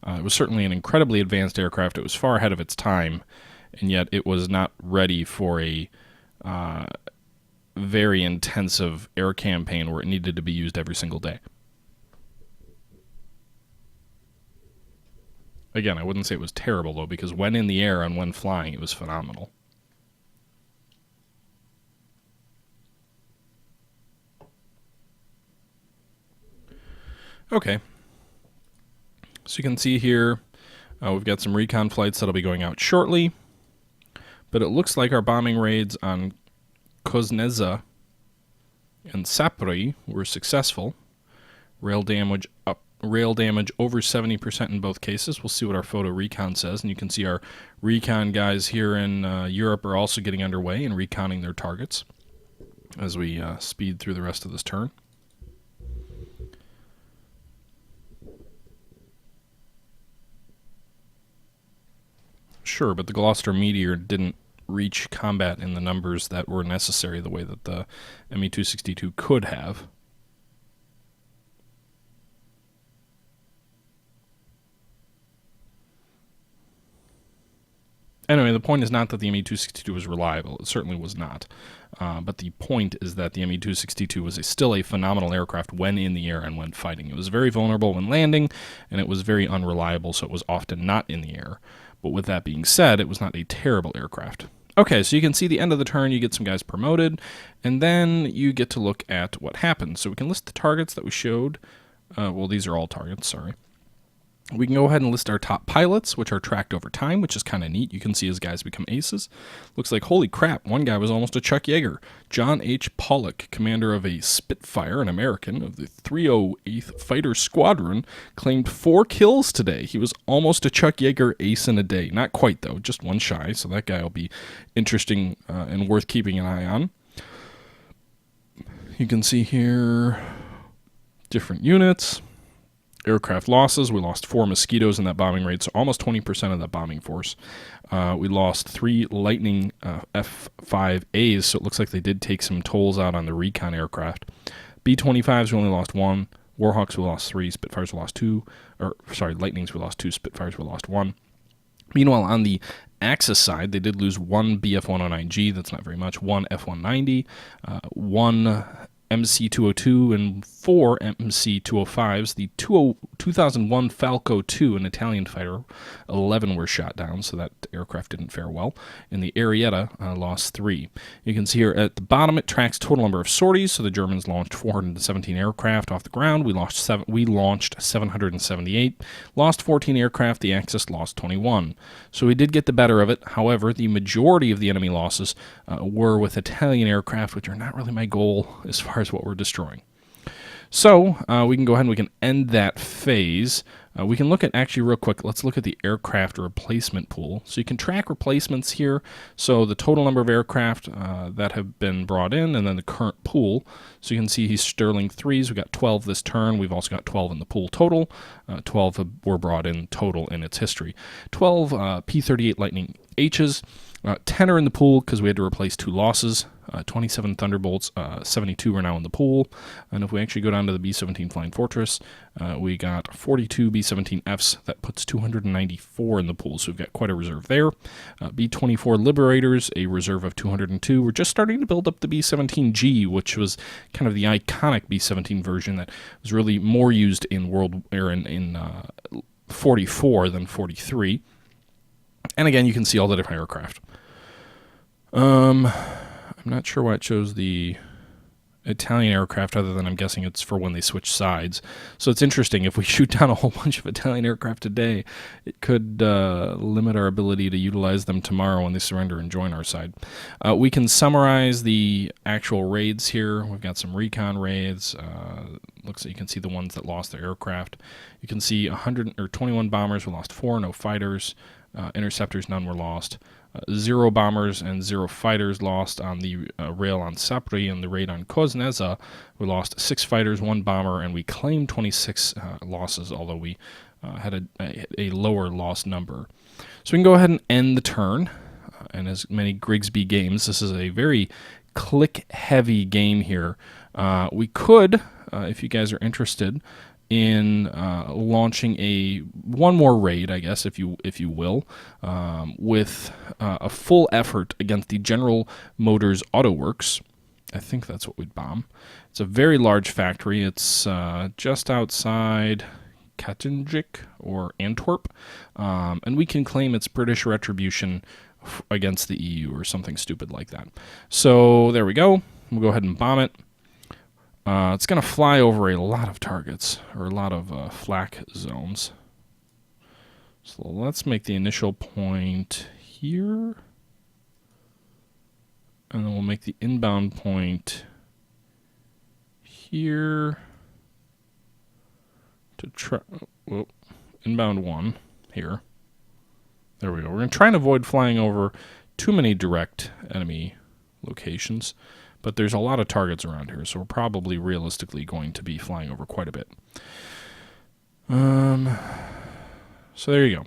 It was certainly an incredibly advanced aircraft. It was far ahead of its time, and yet it was not ready for a very intensive air campaign where it needed to be used every single day. Again, I wouldn't say it was terrible, though, because when in the air and when flying, it was phenomenal. Okay. So you can see here, we've got some recon flights that'll be going out shortly. But it looks like our bombing raids on Kuzneza and Sapri were successful. Rail damage over 70% in both cases. We'll see what our photo recon says. And you can see our recon guys here in Europe are also getting underway and reconning their targets as we speed through the rest of this turn. Sure, but the Gloucester Meteor didn't reach combat in the numbers that were necessary the way that the Me-262 could have. Anyway, the point is not that the Me-262 was reliable. It certainly was not. But the point is that the Me-262 was still a phenomenal aircraft when in the air and when fighting. It was very vulnerable when landing, and it was very unreliable, so it was often not in the air. But with that being said, it was not a terrible aircraft. Okay, so you can see the end of the turn, you get some guys promoted, and then you get to look at what happens. So we can list the targets that we showed. Well, these are all targets, sorry. We can go ahead and list our top pilots, which are tracked over time, which is kind of neat. You can see as guys become aces. Looks like, holy crap, one guy was almost a Chuck Yeager. John H. Pollock, commander of a Spitfire, an American, of the 308th Fighter Squadron, claimed 4 kills today. He was almost a Chuck Yeager ace in a day. Not quite, though, just one shy, so that guy will be interesting and worth keeping an eye on. You can see here different units. Aircraft losses, we lost 4 Mosquitoes in that bombing raid, so almost 20% of that bombing force. We lost 3 Lightning F-5As, so it looks like they did take some tolls out on the Recon aircraft. B-25s, we only lost 1. Warhawks, we lost 3. Spitfires, we lost 2. Lightnings, we lost 2. Spitfires, we lost 1. Meanwhile, on the Axis side, they did lose 1 Bf-109G, that's not very much, 1 F-190, 1 MC-202, and 4 MC-205s. The 2001 Falco 2, an Italian fighter, 11 were shot down, so that aircraft didn't fare well. And the Arietta lost 3. You can see here at the bottom it tracks total number of sorties, so the Germans launched 417 aircraft off the ground. We launched 778, lost 14 aircraft. The Axis lost 21. So we did get the better of it. However, the majority of the enemy losses were with Italian aircraft, which are not really my goal as far as what we're destroying. So we can go ahead and we can end that phase. We can look at, actually real quick, let's look at the aircraft replacement pool. So you can track replacements here. So the total number of aircraft that have been brought in, and then the current pool. So you can see he's Sterling 3s. We've got 12 this turn. We've also got 12 in the pool total. 12 were brought in total in its history. 12 P-38 Lightning H's. 10 are in the pool because we had to replace 2 losses. 27 Thunderbolts, 72 are now in the pool. And if we actually go down to the B-17 Flying Fortress, we got 42 B-17Fs. That puts 294 in the pool, so we've got quite a reserve there. B-24 Liberators, a reserve of 202. We're just starting to build up the B-17G, which was kind of the iconic B-17 version that was really more used in 44 than 43. And again, you can see all the different aircraft. I'm not sure why it shows the Italian aircraft, other than I'm guessing it's for when they switch sides. So it's interesting. If we shoot down a whole bunch of Italian aircraft today, it could limit our ability to utilize them tomorrow when they surrender and join our side. We can summarize the actual raids here. We've got some recon raids. Looks like you can see the ones that lost their aircraft. You can see 121 bombers. We lost 4, no fighters. Interceptors, none were lost. 0 bombers and 0 fighters lost on the rail on Sapri, and the raid on Kuzneza. We lost 6 fighters, 1 bomber, and we claimed 26 losses, although we had a lower loss number. So we can go ahead and end the turn. And as many Grigsby games, this is a very click-heavy game here. We could, if you guys are interested, in launching one more raid, I guess, if you will, with a full effort against the General Motors Auto Works. I think that's what we'd bomb. It's a very large factory. It's just outside Kattenjik or Antwerp, and we can claim it's British retribution against the EU or something stupid like that. So there we go. We'll go ahead and bomb it. It's going to fly over a lot of targets, or a lot of flak zones. So let's make the initial point here. And then we'll make the inbound point here. Inbound 1 here. There we go. We're going to try and avoid flying over too many direct enemy locations. But there's a lot of targets around here, so we're probably realistically going to be flying over quite a bit. So there you go.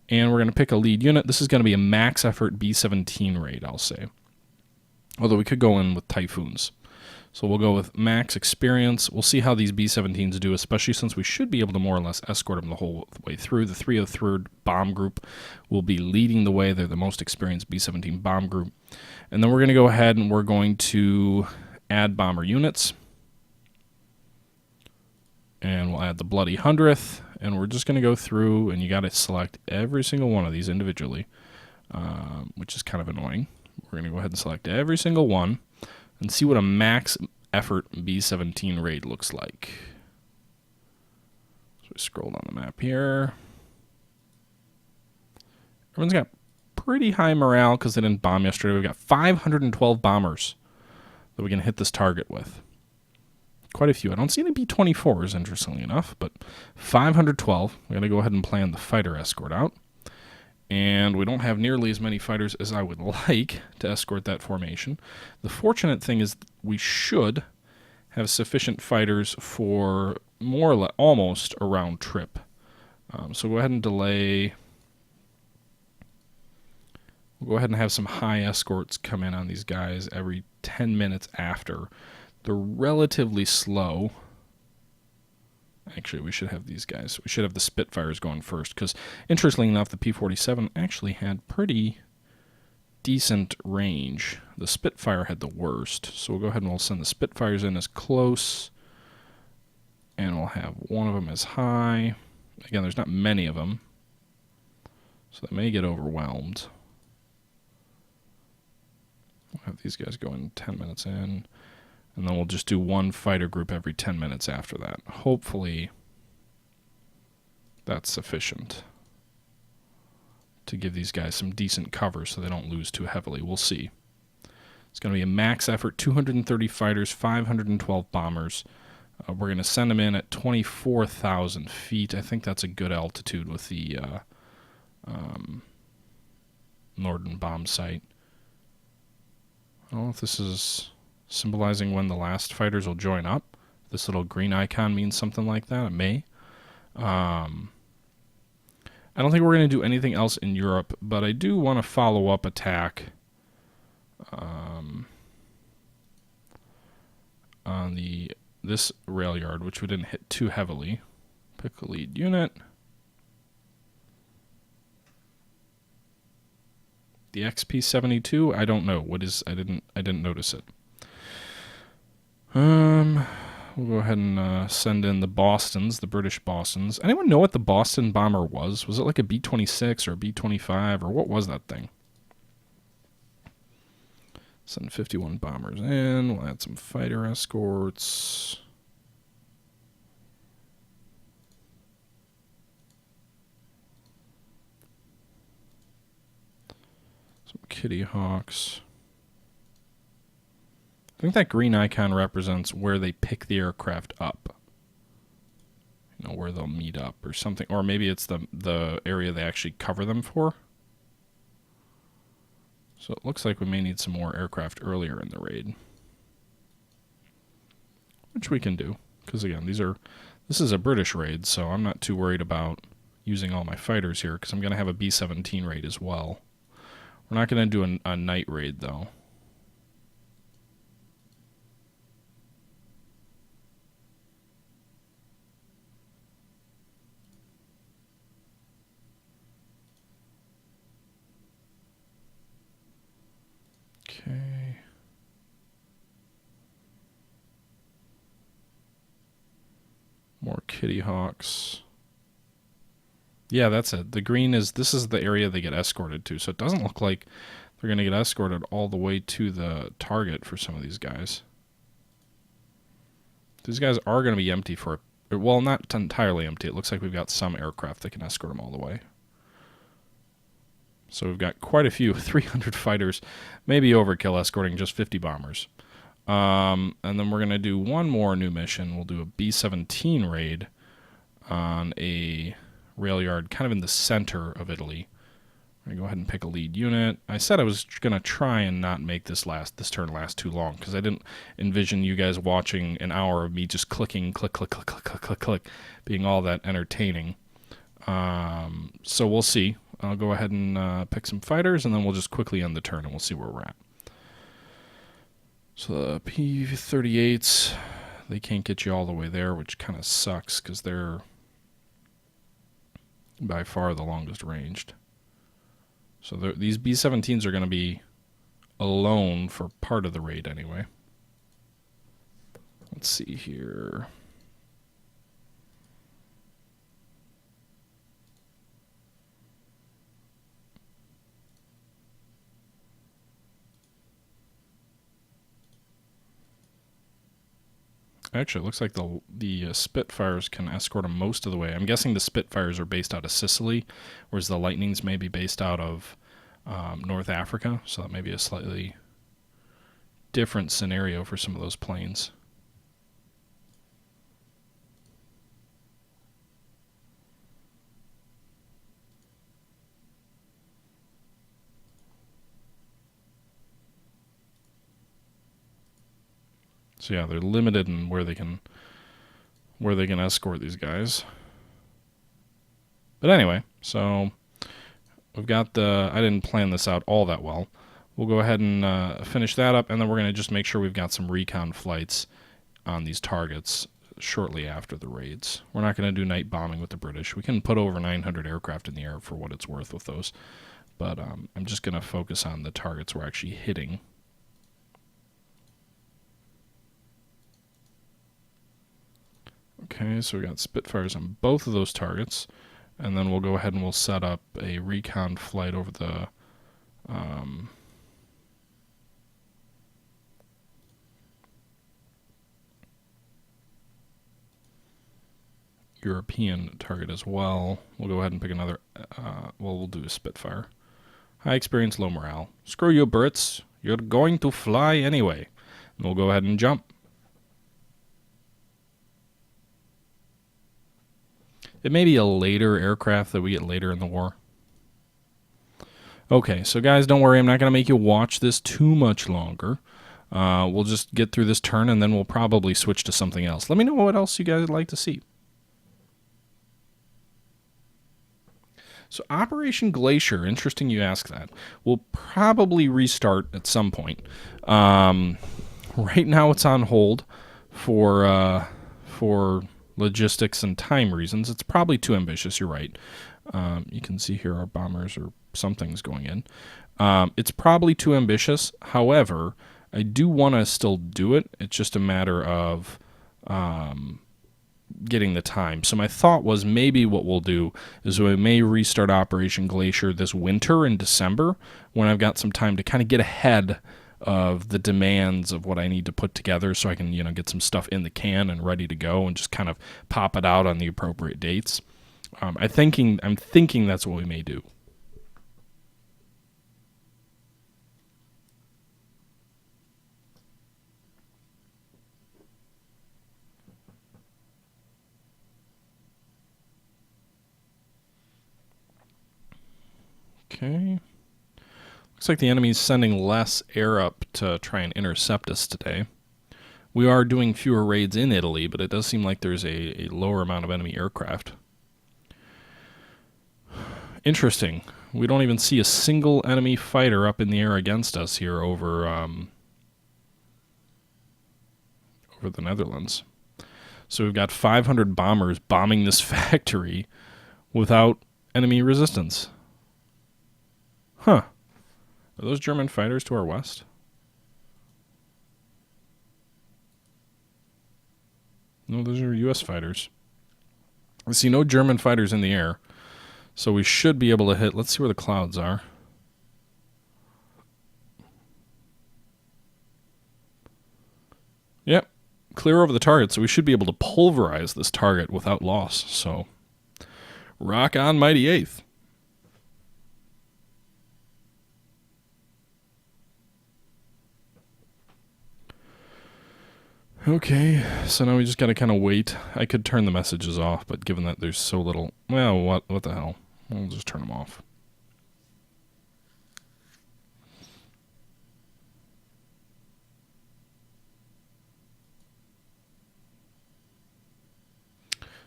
And we're going to pick a lead unit. This is going to be a max effort B-17 raid, I'll say. Although we could go in with Typhoons. So we'll go with max experience. We'll see how these B-17s do, especially since we should be able to more or less escort them the whole way through. The 303rd Bomb Group will be leading the way. They're the most experienced B-17 bomb group. And then we're going to go ahead and we're going to add bomber units. And we'll add the Bloody 100th. And we're just going to go through, and you got to select every single one of these individually, which is kind of annoying. We're going to go ahead and select every single one and see what a max effort B-17 raid looks like. So we scroll down the map here. Everyone's got pretty high morale because they didn't bomb yesterday. We've got 512 bombers that we can hit this target with. Quite a few. I don't see any B-24s, interestingly enough, but 512. We're going to go ahead and plan the fighter escort out. And we don't have nearly as many fighters as I would like to escort that formation. The fortunate thing is we should have sufficient fighters for more or less almost a round trip. So go ahead and delay. We'll go ahead and have some high escorts come in on these guys every 10 minutes after. They're relatively slow. Actually, we should have these guys. We should have the Spitfires going first, because interestingly enough, the P-47 actually had pretty decent range. The Spitfire had the worst. So we'll go ahead and we'll send the Spitfires in as close, and we'll have one of them as high. Again, there's not many of them, so they may get overwhelmed. We'll have these guys go in 10 minutes in, and then we'll just do one fighter group every 10 minutes after that. Hopefully that's sufficient to give these guys some decent cover so they don't lose too heavily. We'll see. It's going to be a max effort, 230 fighters, 512 bombers. We're going to send them in at 24,000 feet. I think that's a good altitude with the Norden bomb site. I don't know if this is symbolizing when the last fighters will join up. This little green icon means something like that. It may. I don't think we're going to do anything else in Europe, but I do want to follow up attack on this rail yard, which we didn't hit too heavily. Pick a lead unit. The XP-72, I don't know what is. I didn't notice it. We'll go ahead and send in the Bostons, the British Bostons. Anyone know what the Boston bomber was? Was it like a B-26 or a B-25, or what was that thing? Send 51 bombers in. We'll add some fighter escorts. Some Kitty Hawks. I think that green icon represents where they pick the aircraft up. You know, where they'll meet up or something. Or maybe it's the area they actually cover them for. So it looks like we may need some more aircraft earlier in the raid. Which we can do. Because again, this is a British raid, so I'm not too worried about using all my fighters here, because I'm going to have a B-17 raid as well. We're not going to do a night raid, though. Okay. More Kitty Hawks. Yeah, that's it. The green this is the area they get escorted to, so it doesn't look like they're going to get escorted all the way to the target for some of these guys. These guys are going to be empty for, well, not entirely empty. It looks like we've got some aircraft that can escort them all the way. So we've got quite a few, 300 fighters, maybe overkill escorting just 50 bombers. And then we're going to do one more new mission. We'll do a B-17 raid on a rail yard kind of in the center of Italy. I'm going to go ahead and pick a lead unit. I said I was going to try and not make this turn last too long, because I didn't envision you guys watching an hour of me just clicking, click, click, click, click, click, click, click, being all that entertaining. So we'll see. I'll go ahead and pick some fighters, and then we'll just quickly end the turn, and we'll see where we're at. So the P-38s, they can't get you all the way there, which kind of sucks, because they're by far the longest ranged. So these B-17s are going to be alone for part of the raid anyway. Let's see here. Actually, it looks like the Spitfires can escort them most of the way. I'm guessing the Spitfires are based out of Sicily, whereas the Lightnings may be based out of North Africa, so that may be a slightly different scenario for some of those planes. So yeah, they're limited in where they can escort these guys. But anyway, so we've got the... I didn't plan this out all that well. We'll go ahead and finish that up, and then we're going to just make sure we've got some recon flights on these targets shortly after the raids. We're not going to do night bombing with the British. We can put over 900 aircraft in the air for what it's worth with those. But I'm just going to focus on the targets we're actually hitting. Okay, so we got Spitfires on both of those targets. And then we'll go ahead and we'll set up a recon flight over the... European target as well. We'll go ahead and pick another... we'll do a Spitfire. High experience, low morale. Screw you, Brits. You're going to fly anyway. And we'll go ahead and jump. It may be a later aircraft that we get later in the war. Okay, so guys, don't worry. I'm not going to make you watch this too much longer. We'll just get through this turn, and then we'll probably switch to something else. Let me know what else you guys would like to see. So Operation Glacier, interesting you ask that. We'll probably restart at some point. Right now it's on hold for logistics and time reasons. It's probably too ambitious, you're right. You can see here our bombers or something's going in. It's probably too ambitious. However, I do want to still do it. It's just a matter of... getting the time. So my thought was maybe what we'll do is we may restart Operation Glacier this winter in December when I've got some time to kind of get ahead of the demands of what I need to put together so I can, get some stuff in the can and ready to go and just kind of pop it out on the appropriate dates. I'm thinking that's what we may do. Okay. Looks like the enemy's sending less air up to try and intercept us today. We are doing fewer raids in Italy, but it does seem like there's a lower amount of enemy aircraft. Interesting. We don't even see a single enemy fighter up in the air against us here over the Netherlands. So we've got 500 bombers bombing this factory without enemy resistance. Huh. Are those German fighters to our west? No, those are U.S. fighters. I see no German fighters in the air. So we should be able to hit... Let's see where the clouds are. Yep. Clear over the target, so we should be able to pulverize this target without loss. So, rock on, mighty eighth. Okay, so now we just gotta kind of wait. I could turn the messages off, but given that there's so little... Well, what the hell? We'll just turn them off.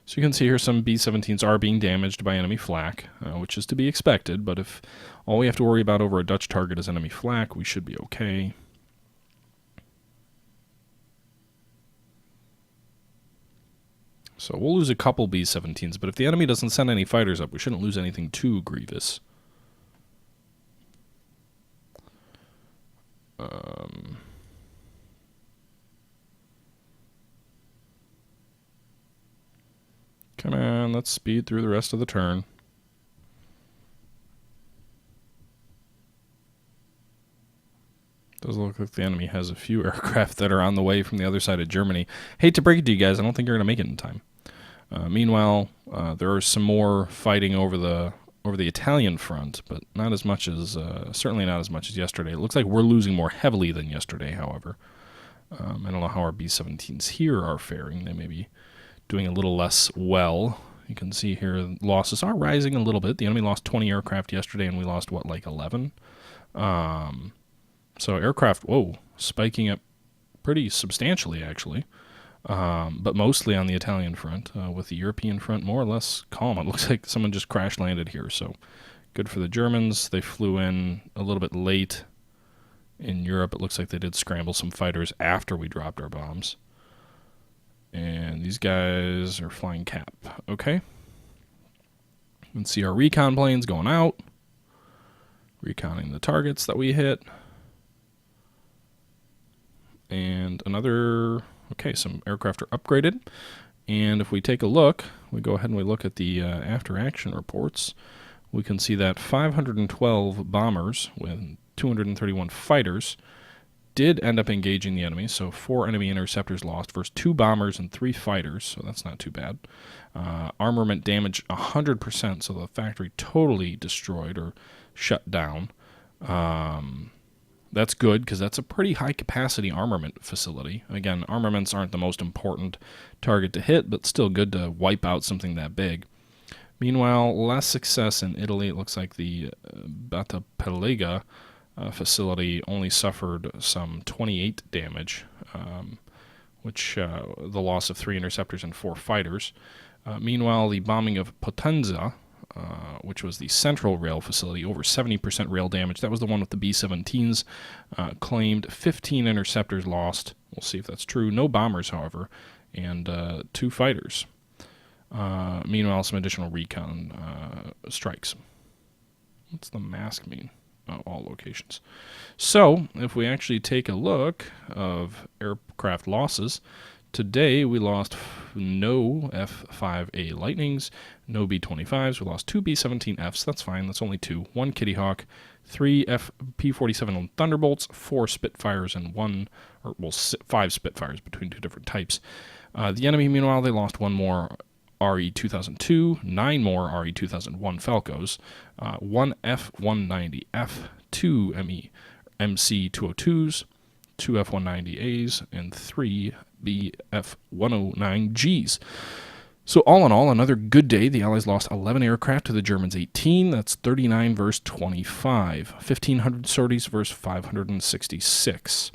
So you can see here some B-17s are being damaged by enemy flak, which is to be expected, but if all we have to worry about over a Dutch target is enemy flak, we should be okay. So we'll lose a couple B-17s, but if the enemy doesn't send any fighters up, we shouldn't lose anything too grievous. Come on, let's speed through the rest of the turn. Does look like the enemy has a few aircraft that are on the way from the other side of Germany. Hate to break it to you guys, I don't think you're going to make it in time. Meanwhile, there are some more fighting over the Italian front, but not as much as certainly not as much as yesterday. It looks like we're losing more heavily than yesterday. However, I don't know how our B-17s here are faring. They may be doing a little less well. You can see here losses are rising a little bit. The enemy lost 20 aircraft yesterday, and we lost like 11. So aircraft, whoa, spiking up pretty substantially, actually. But mostly on the Italian front, with the European front more or less calm. It looks like someone just crash landed here, so good for the Germans. They flew in a little bit late in Europe. It looks like they did scramble some fighters after we dropped our bombs. And these guys are flying cap. Okay. You can see our recon planes going out, reconning the targets that we hit. And another... Okay, some aircraft are upgraded. And if we take a look, we go ahead and we look at the after-action reports, we can see that 512 bombers with 231 fighters did end up engaging the enemy, so 4 enemy interceptors lost versus 2 bombers and 3 fighters, so that's not too bad. Armament damage 100%, so the factory totally destroyed or shut down. That's good, because that's a pretty high-capacity armament facility. Again, armaments aren't the most important target to hit, but still good to wipe out something that big. Meanwhile, less success in Italy. It looks like the Battapelega facility only suffered some 28 damage, which the loss of 3 interceptors and 4 fighters. Meanwhile, the bombing of Potenza, which was the central rail facility, over 70% rail damage. That was the one with the B-17s, claimed 15 interceptors lost. We'll see if that's true. No bombers, however, and 2 fighters. Meanwhile, some additional recon strikes. What's the mask mean? Oh, all locations. So, if we actually take a look of aircraft losses, today we lost no F-5A Lightnings, no B-25s. We lost 2 B-17Fs. That's fine. That's only 2. 1 Kitty Hawk, 3 P-47 Thunderbolts, 4 Spitfires, and 5 Spitfires between 2 different types. The enemy, meanwhile, they lost 1 more RE-2002, 9 more RE-2001 Falcos, 1 F-190F, 2 MC-202s, 2 F-190As, and 3 BF-109Gs. So all in all, another good day. The Allies lost 11 aircraft to the Germans 18. That's 39 versus 25. 1,500 sorties versus 566.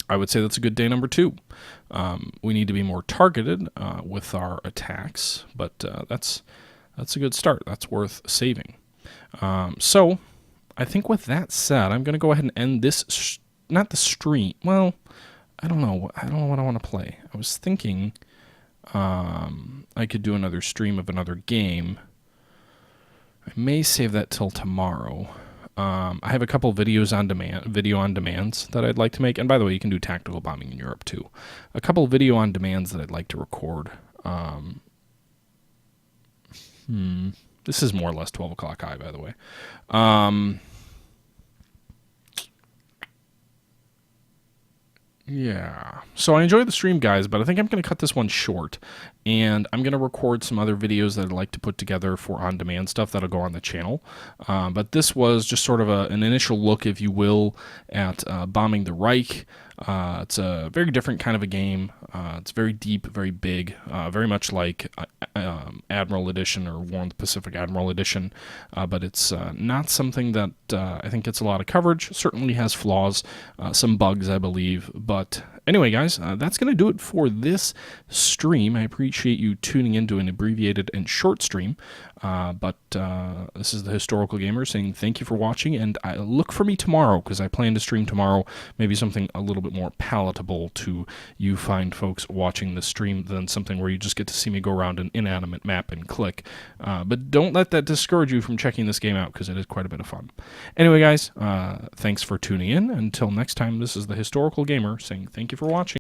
I would say that's a good day number 2. We need to be more targeted with our attacks, but that's a good start. That's worth saving. So I think with that said, I'm going to go ahead and end this, not the stream. Well, I don't know what I want to play. I was thinking I could do another stream of another game. I may save that till tomorrow. I have a couple video on demands that I'd like to make. And by the way, you can do tactical bombing in Europe too. A couple video on demands that I'd like to record. This is more or less 12 o'clock high, by the way. Yeah. So I enjoyed the stream, guys, but I think I'm going to cut this one short. And I'm going to record some other videos that I'd like to put together for on-demand stuff that'll go on the channel. But this was just sort of an initial look, if you will, at Bombing the Reich. It's a very different kind of a game. It's very deep, very big, very much like Admiral Edition or War in the Pacific Admiral Edition. But it's not something that I think gets a lot of coverage. Certainly has flaws, some bugs, I believe. But anyway, guys, that's going to do it for this stream. I appreciate you tuning into an abbreviated and short stream. But this is the Historical Gamer saying thank you for watching, and look for me tomorrow, because I plan to stream tomorrow, maybe something a little bit more palatable to you fine folks watching the stream than something where you just get to see me go around an inanimate map and click. But don't let that discourage you from checking this game out, because it is quite a bit of fun. Anyway, guys, thanks for tuning in. Until next time, this is the Historical Gamer saying thank you for watching.